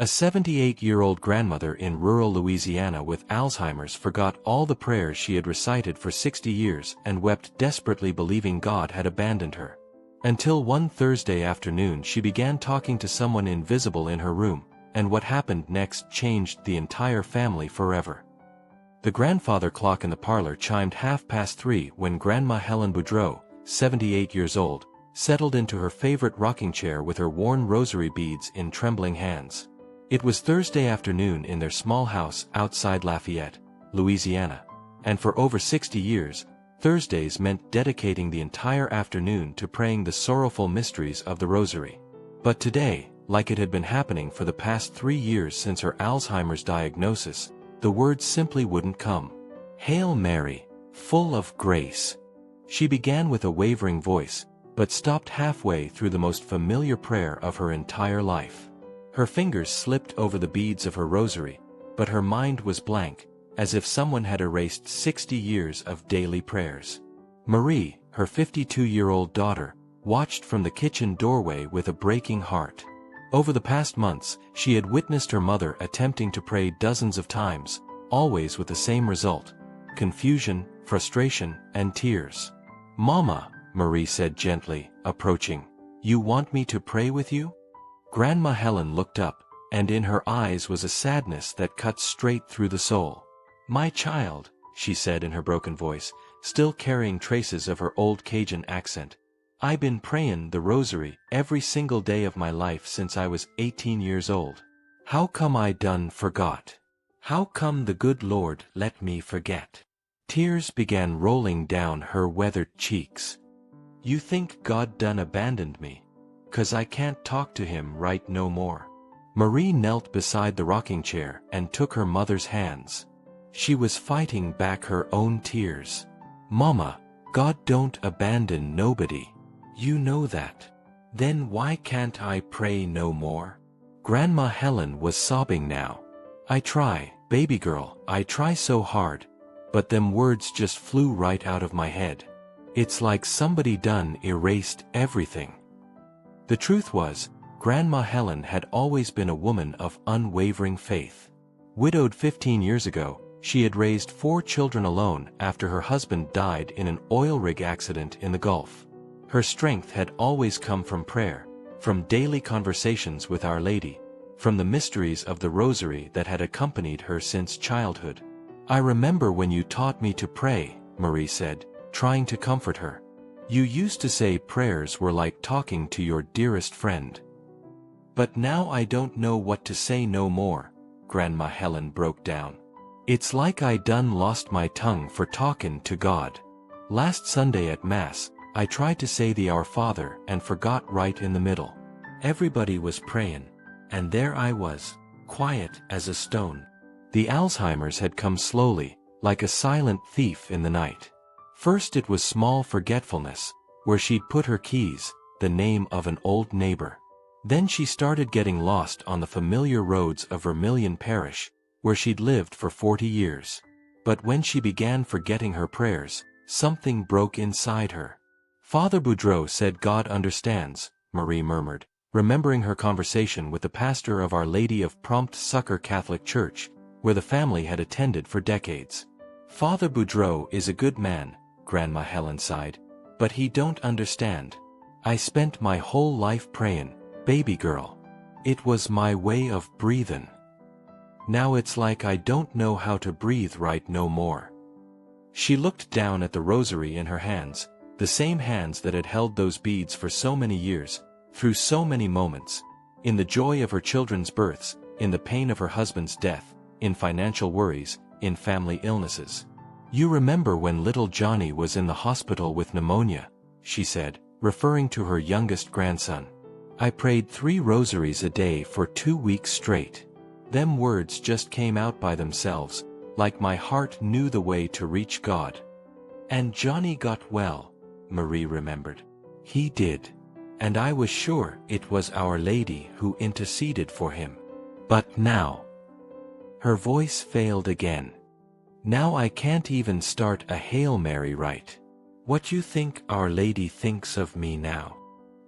A 78-year-old grandmother in rural Louisiana with Alzheimer's forgot all the prayers she had recited for 60 years and wept desperately, believing God had abandoned her. Until one Thursday afternoon she began talking to someone invisible in her room, and what happened next changed the entire family forever. The grandfather clock in the parlor chimed 3:30 when Grandma Helen Boudreau, 78 years old, settled into her favorite rocking chair with her worn rosary beads in trembling hands. It was Thursday afternoon in their small house outside Lafayette, Louisiana, and for over 60 years, Thursdays meant dedicating the entire afternoon to praying the sorrowful mysteries of the Rosary. But today, like it had been happening for the past 3 years since her Alzheimer's diagnosis, the words simply wouldn't come. "Hail Mary, full of grace." She began with a wavering voice, but stopped halfway through the most familiar prayer of her entire life. Her fingers slipped over the beads of her rosary, but her mind was blank, as if someone had erased 60 years of daily prayers. Marie, her 52-year-old daughter, watched from the kitchen doorway with a breaking heart. Over the past months, she had witnessed her mother attempting to pray dozens of times, always with the same result: confusion, frustration, and tears. "Mama," Marie said gently, approaching, "you want me to pray with you?" Grandma Helen looked up, and in her eyes was a sadness that cut straight through the soul. "My child," she said in her broken voice, still carrying traces of her old Cajun accent, "I been prayin' the rosary every single day of my life since I was 18 years old. How come I done forgot? How come the good Lord let me forget?" Tears began rolling down her weathered cheeks. "You think God done abandoned me? 'Cause I can't talk to him right no more." Marie knelt beside the rocking chair and took her mother's hands. She was fighting back her own tears. "Mama, God don't abandon nobody. You know that. Then why can't I pray no more?" Grandma Helen was sobbing now. "I try, baby girl, I try so hard, but them words just flew right out of my head. It's like somebody done erased everything." The truth was, Grandma Helen had always been a woman of unwavering faith. Widowed 15 years ago, she had raised 4 children alone after her husband died in an oil rig accident in the Gulf. Her strength had always come from prayer, from daily conversations with Our Lady, from the mysteries of the Rosary that had accompanied her since childhood. "I remember when you taught me to pray," Marie said, trying to comfort her. "You used to say prayers were like talking to your dearest friend." "But now I don't know what to say no more," Grandma Helen broke down. "It's like I done lost my tongue for talkin' to God. Last Sunday at Mass, I tried to say the Our Father and forgot right in the middle. Everybody was prayin', and there I was, quiet as a stone." The Alzheimer's had come slowly, like a silent thief in the night. First it was small forgetfulness, where she'd put her keys, the name of an old neighbor. Then she started getting lost on the familiar roads of Vermilion Parish, where she'd lived for 40 years. But when she began forgetting her prayers, something broke inside her. "Father Boudreau said God understands," Marie murmured, remembering her conversation with the pastor of Our Lady of Prompt Succor Catholic Church, where the family had attended for decades. "Father Boudreau is a good man," Grandma Helen sighed, "but he don't understand. I spent my whole life prayin', baby girl. It was my way of breathin'. Now it's like I don't know how to breathe right no more." She looked down at the rosary in her hands, the same hands that had held those beads for so many years, through so many moments, in the joy of her children's births, in the pain of her husband's death, in financial worries, in family illnesses. "You remember when little Johnny was in the hospital with pneumonia," she said, referring to her youngest grandson. "I prayed 3 rosaries a day for 2 weeks straight. Them words just came out by themselves, like my heart knew the way to reach God. And Johnny got well," Marie remembered. "He did. And I was sure it was Our Lady who interceded for him. But now..." Her voice failed again. "Now I can't even start a Hail Mary right. What you think Our Lady thinks of me now?"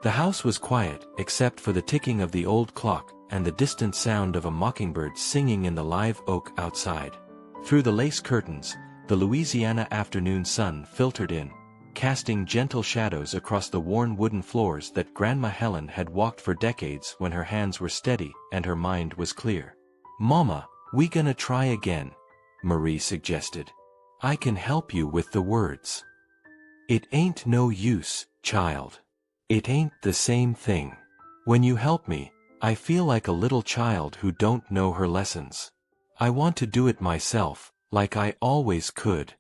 The house was quiet, except for the ticking of the old clock and the distant sound of a mockingbird singing in the live oak outside. Through the lace curtains, the Louisiana afternoon sun filtered in, casting gentle shadows across the worn wooden floors that Grandma Helen had walked for decades when her hands were steady and her mind was clear. "Mama, we gonna try again," Marie suggested. "I can help you with the words." "It ain't no use, child. It ain't the same thing. When you help me, I feel like a little child who don't know her lessons. I want to do it myself, like I always could."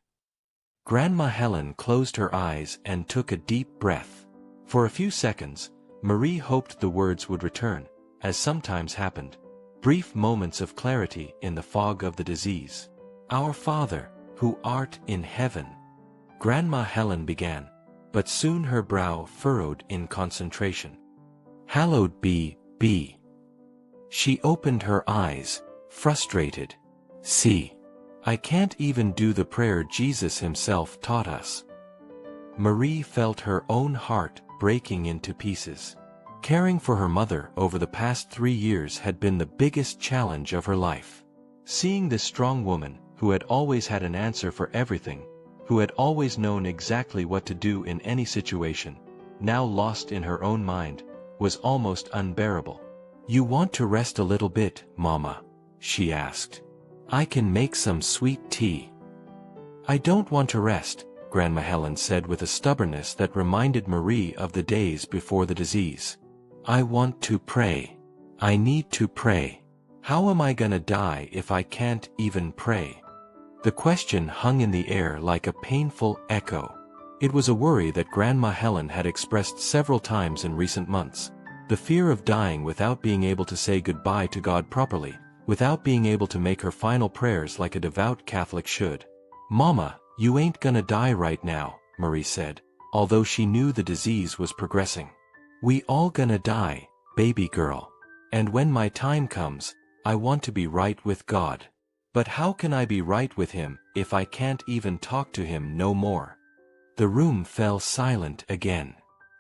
Grandma Helen closed her eyes and took a deep breath. For a few seconds, Marie hoped the words would return, as sometimes happened, brief moments of clarity in the fog of the disease. "Our Father, who art in heaven," Grandma Helen began, but soon her brow furrowed in concentration. "Hallowed be." She opened her eyes, frustrated. "See, I can't even do the prayer Jesus himself taught us." Marie felt her own heart breaking into pieces. Caring for her mother over the past 3 years had been the biggest challenge of her life. Seeing this strong woman, who had always had an answer for everything, who had always known exactly what to do in any situation, now lost in her own mind, was almost unbearable. "You want to rest a little bit, Mama?" she asked. "I can make some sweet tea." "I don't want to rest," Grandma Helen said with a stubbornness that reminded Marie of the days before the disease. "I want to pray. I need to pray. How am I gonna die if I can't even pray?" The question hung in the air like a painful echo. It was a worry that Grandma Helen had expressed several times in recent months. The fear of dying without being able to say goodbye to God properly, without being able to make her final prayers like a devout Catholic should. "Mama, you ain't gonna die right now," Marie said, although she knew the disease was progressing. "We all gonna die, baby girl. And when my time comes, I want to be right with God. But how can I be right with him if I can't even talk to him no more?" The room fell silent again.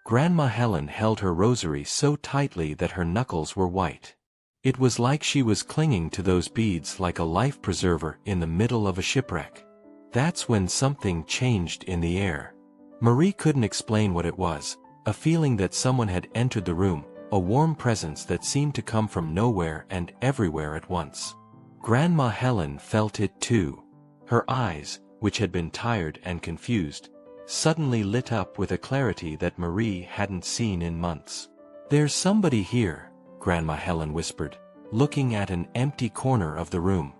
Grandma Helen held her rosary so tightly that her knuckles were white. It was like she was clinging to those beads like a life preserver in the middle of a shipwreck. That's when something changed in the air. Marie couldn't explain what it was, a feeling that someone had entered the room, a warm presence that seemed to come from nowhere and everywhere at once. Grandma Helen felt it too. Her eyes, which had been tired and confused, suddenly lit up with a clarity that Marie hadn't seen in months. "There's somebody here," Grandma Helen whispered, looking at an empty corner of the room.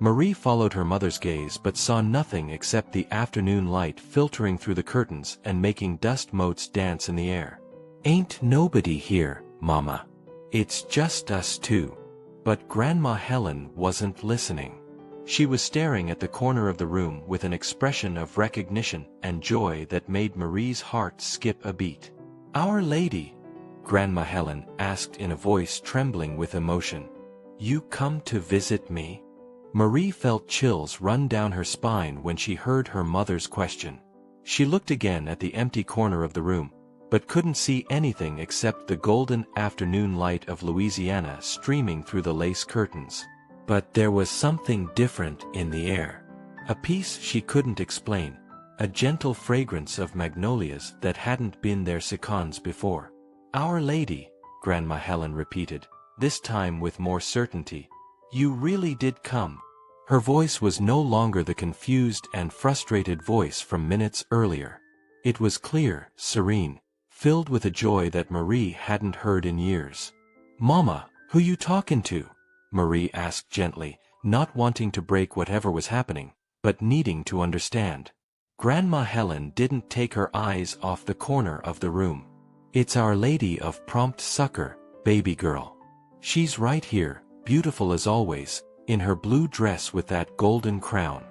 Marie followed her mother's gaze but saw nothing except the afternoon light filtering through the curtains and making dust motes dance in the air. "Ain't nobody here, Mama. It's just us two." But Grandma Helen wasn't listening. She was staring at the corner of the room with an expression of recognition and joy that made Marie's heart skip a beat. "Our Lady," Grandma Helen asked in a voice trembling with emotion, "you come to visit me?" Marie felt chills run down her spine when she heard her mother's question. She looked again at the empty corner of the room, but couldn't see anything except the golden afternoon light of Louisiana streaming through the lace curtains. But there was something different in the air. A peace she couldn't explain, a gentle fragrance of magnolias that hadn't been there seconds before. "Our Lady," Grandma Helen repeated, this time with more certainty. "You really did come." Her voice was no longer the confused and frustrated voice from minutes earlier. It was clear, serene, filled with a joy that Marie hadn't heard in years. "Mama, who you talking to?" Marie asked gently, not wanting to break whatever was happening, but needing to understand. Grandma Helen didn't take her eyes off the corner of the room. "It's Our Lady of Prompt Succor, baby girl. She's right here, beautiful as always, in her blue dress with that golden crown."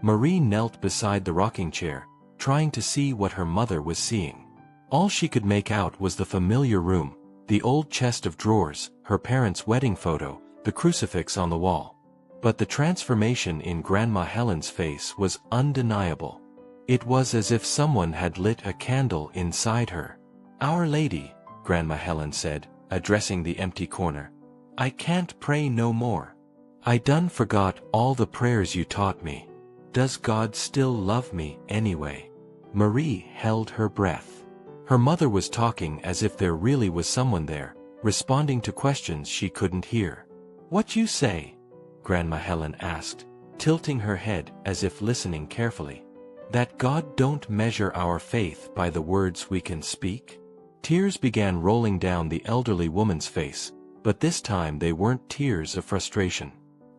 Marie knelt beside the rocking chair, trying to see what her mother was seeing. All she could make out was the familiar room, the old chest of drawers, her parents' wedding photo, the crucifix on the wall. But the transformation in Grandma Helen's face was undeniable. It was as if someone had lit a candle inside her. "Our Lady," Grandma Helen said, addressing the empty corner. "I can't pray no more. I done forgot all the prayers you taught me. Does God still love me anyway?" Marie held her breath. Her mother was talking as if there really was someone there, responding to questions she couldn't hear. "What you say?" Grandma Helen asked, tilting her head as if listening carefully. "That God don't measure our faith by the words we can speak?" Tears began rolling down the elderly woman's face, but this time they weren't tears of frustration.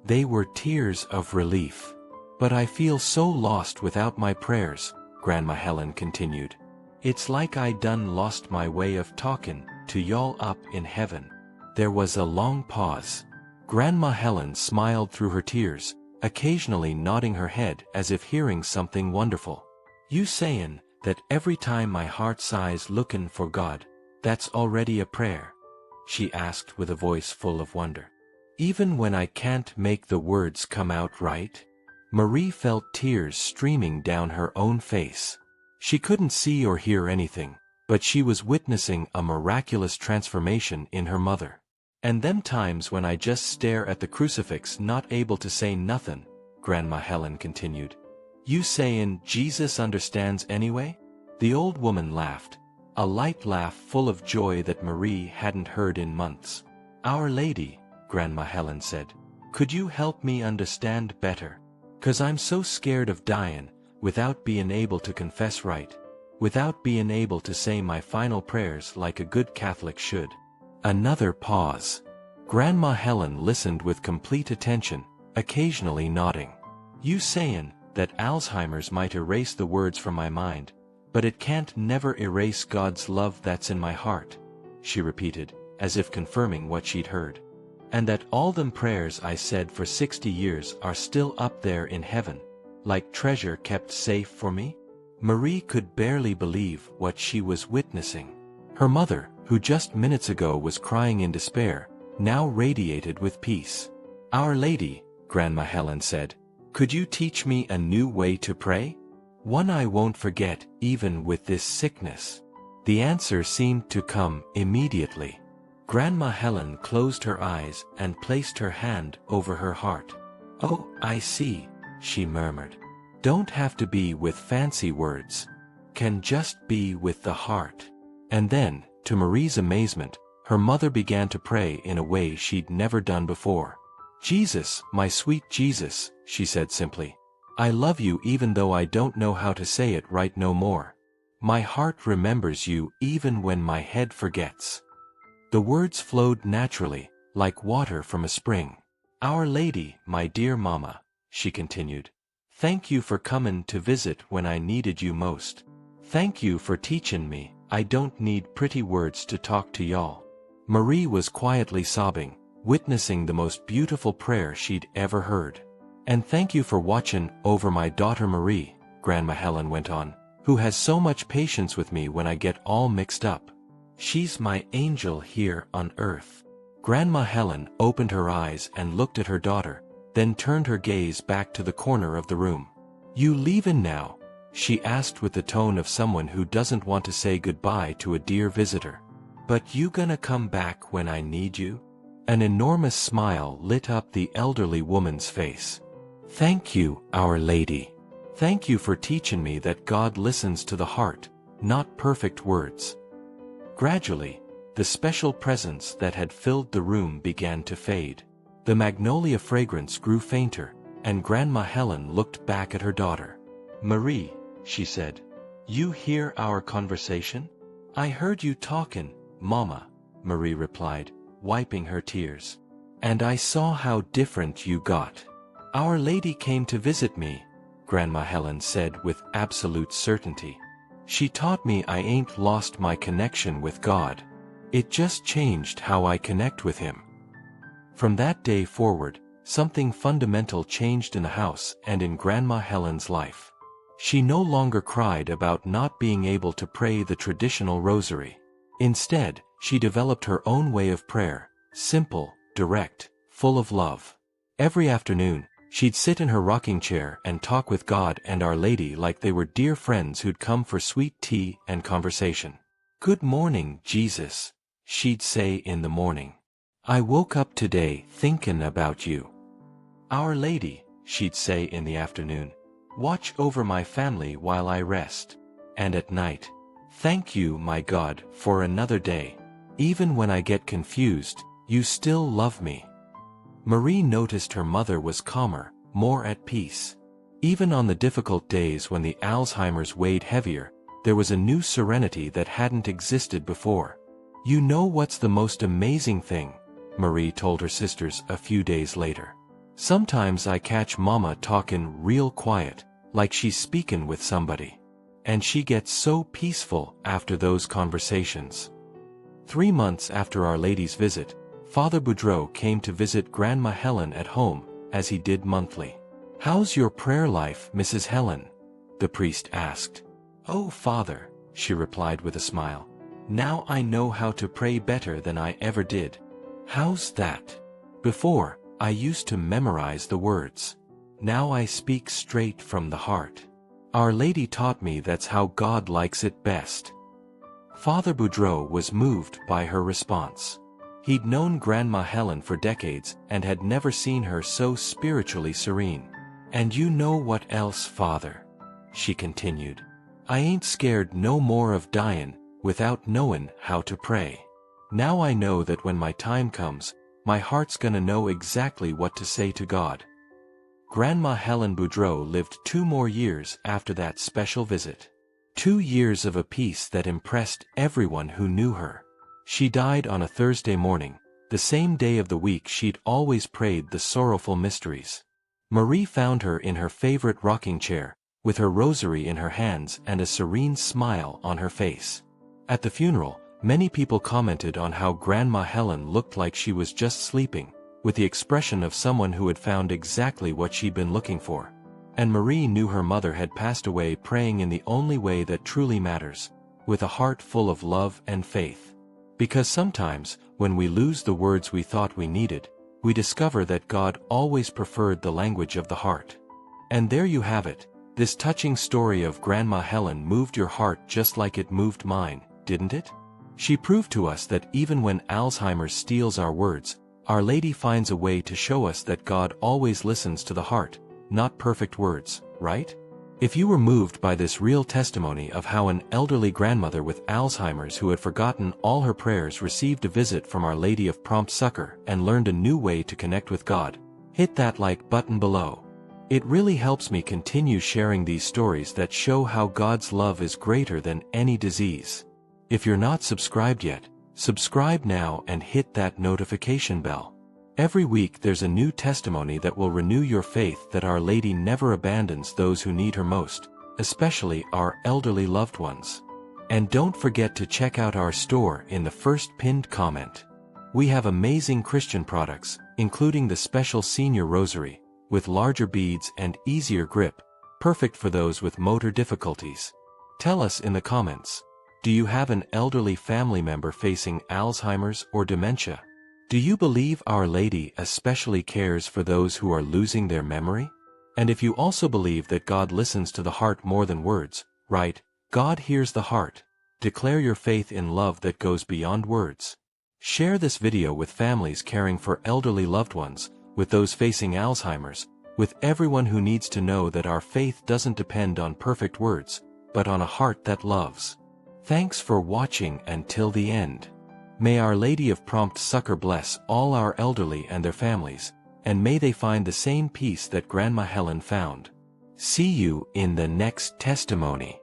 They were tears of relief. "But I feel so lost without my prayers," Grandma Helen continued. "It's like I done lost my way of talking to y'all up in heaven." There was a long pause. Grandma Helen smiled through her tears, occasionally nodding her head as if hearing something wonderful. "You sayin' that every time my heart sighs lookin' for God, that's already a prayer?" she asked with a voice full of wonder. "Even when I can't make the words come out right?" Marie felt tears streaming down her own face. She couldn't see or hear anything, but she was witnessing a miraculous transformation in her mother. "And them times when I just stare at the crucifix not able to say nothin'," Grandma Helen continued. "You sayin' Jesus understands anyway?" The old woman laughed, a light laugh full of joy that Marie hadn't heard in months. "Our Lady," Grandma Helen said, "could you help me understand better? 'Cause I'm so scared of dyin', without being able to confess right, without being able to say my final prayers like a good Catholic should." Another pause. Grandma Helen listened with complete attention, occasionally nodding. "You sayin' that Alzheimer's might erase the words from my mind, but it can't never erase God's love that's in my heart," she repeated, as if confirming what she'd heard. "And that all them prayers I said for 60 years are still up there in heaven, like treasure kept safe for me?" Marie could barely believe what she was witnessing. Her mother, who just minutes ago was crying in despair, now radiated with peace. "Our Lady," Grandma Helen said, "could you teach me a new way to pray? One I won't forget even with this sickness." The answer seemed to come immediately. Grandma Helen closed her eyes and placed her hand over her heart. "Oh, I see," she murmured. "Don't have to be with fancy words. Can just be with the heart." And then, to Marie's amazement, her mother began to pray in a way she'd never done before. "Jesus, my sweet Jesus," she said simply. "I love you even though I don't know how to say it right no more. My heart remembers you even when my head forgets." The words flowed naturally, like water from a spring. "Our Lady, my dear Mama," she continued. "Thank you for comin' to visit when I needed you most. Thank you for teachin' me I don't need pretty words to talk to y'all." Marie was quietly sobbing, witnessing the most beautiful prayer she'd ever heard. "And thank you for watchin' over my daughter Marie," Grandma Helen went on, "who has so much patience with me when I get all mixed up. She's my angel here on earth." Grandma Helen opened her eyes and looked at her daughter, then turned her gaze back to the corner of the room. "You leavin' now?" she asked with the tone of someone who doesn't want to say goodbye to a dear visitor. "But you gonna come back when I need you?" An enormous smile lit up the elderly woman's face. "Thank you, Our Lady. Thank you for teaching me that God listens to the heart, not perfect words." Gradually, the special presence that had filled the room began to fade. The magnolia fragrance grew fainter, and Grandma Helen looked back at her daughter. "Marie," she said, "you hear our conversation?" "I heard you talkin', Mama," Marie replied, wiping her tears. "And I saw how different you got." "Our Lady came to visit me," Grandma Helen said with absolute certainty. "She taught me I ain't lost my connection with God. It just changed how I connect with Him." From that day forward, something fundamental changed in the house and in Grandma Helen's life. She no longer cried about not being able to pray the traditional rosary. Instead, she developed her own way of prayer, simple, direct, full of love. Every afternoon, she'd sit in her rocking chair and talk with God and Our Lady like they were dear friends who'd come for sweet tea and conversation. "Good morning, Jesus," she'd say in the morning. "I woke up today thinkin' about you." "Our Lady," she'd say in the afternoon, "watch over my family while I rest." And at night, "Thank you, my God, for another day. Even when I get confused, you still love me." Marie noticed her mother was calmer, more at peace. Even on the difficult days when the Alzheimer's weighed heavier, there was a new serenity that hadn't existed before. "You know what's the most amazing thing?" Marie told her sisters a few days later. "Sometimes I catch Mama talkin' real quiet, like she's speakin' with somebody. And she gets so peaceful after those conversations." 3 months after Our Lady's visit, Father Boudreau came to visit Grandma Helen at home, as he did monthly. "How's your prayer life, Mrs. Helen?" the priest asked. "Oh, Father," she replied with a smile. "Now I know how to pray better than I ever did." "How's that?" "Before, I used to memorize the words. Now I speak straight from the heart. Our Lady taught me that's how God likes it best." Father Boudreau was moved by her response. He'd known Grandma Helen for decades and had never seen her so spiritually serene. "And you know what else, Father?" she continued. "I ain't scared no more of dyin' without knowin' how to pray. Now I know that when my time comes, my heart's gonna know exactly what to say to God." Grandma Helen Boudreau lived 2 more years after that special visit. 2 years of a peace that impressed everyone who knew her. She died on a Thursday morning, the same day of the week she'd always prayed the sorrowful mysteries. Marie found her in her favorite rocking chair, with her rosary in her hands and a serene smile on her face. At the funeral, many people commented on how Grandma Helen looked like she was just sleeping, with the expression of someone who had found exactly what she'd been looking for. And Marie knew her mother had passed away praying in the only way that truly matters, with a heart full of love and faith. Because sometimes, when we lose the words we thought we needed, we discover that God always preferred the language of the heart. And there you have it. This touching story of Grandma Helen moved your heart just like it moved mine, didn't it? She proved to us that even when Alzheimer steals our words, Our Lady finds a way to show us that God always listens to the heart, not perfect words, right? If you were moved by this real testimony of how an elderly grandmother with Alzheimer's who had forgotten all her prayers received a visit from Our Lady of Prompt Succor and learned a new way to connect with God, hit that like button below. It really helps me continue sharing these stories that show how God's love is greater than any disease. If you're not subscribed yet, subscribe now and hit that notification bell. Every week there's a new testimony that will renew your faith that Our Lady never abandons those who need her most, especially our elderly loved ones. And don't forget to check out our store in the first pinned comment. We have amazing Christian products, including the special senior rosary, with larger beads and easier grip, perfect for those with motor difficulties. Tell us in the comments. Do you have an elderly family member facing Alzheimer's or dementia? Do you believe Our Lady especially cares for those who are losing their memory? And if you also believe that God listens to the heart more than words, right? God hears the heart. Declare your faith in love that goes beyond words. Share this video with families caring for elderly loved ones, with those facing Alzheimer's, with everyone who needs to know that our faith doesn't depend on perfect words, but on a heart that loves. Thanks for watching until the end. May Our Lady of Prompt Succor bless all our elderly and their families, and may they find the same peace that Grandma Helen found. See you in the next testimony.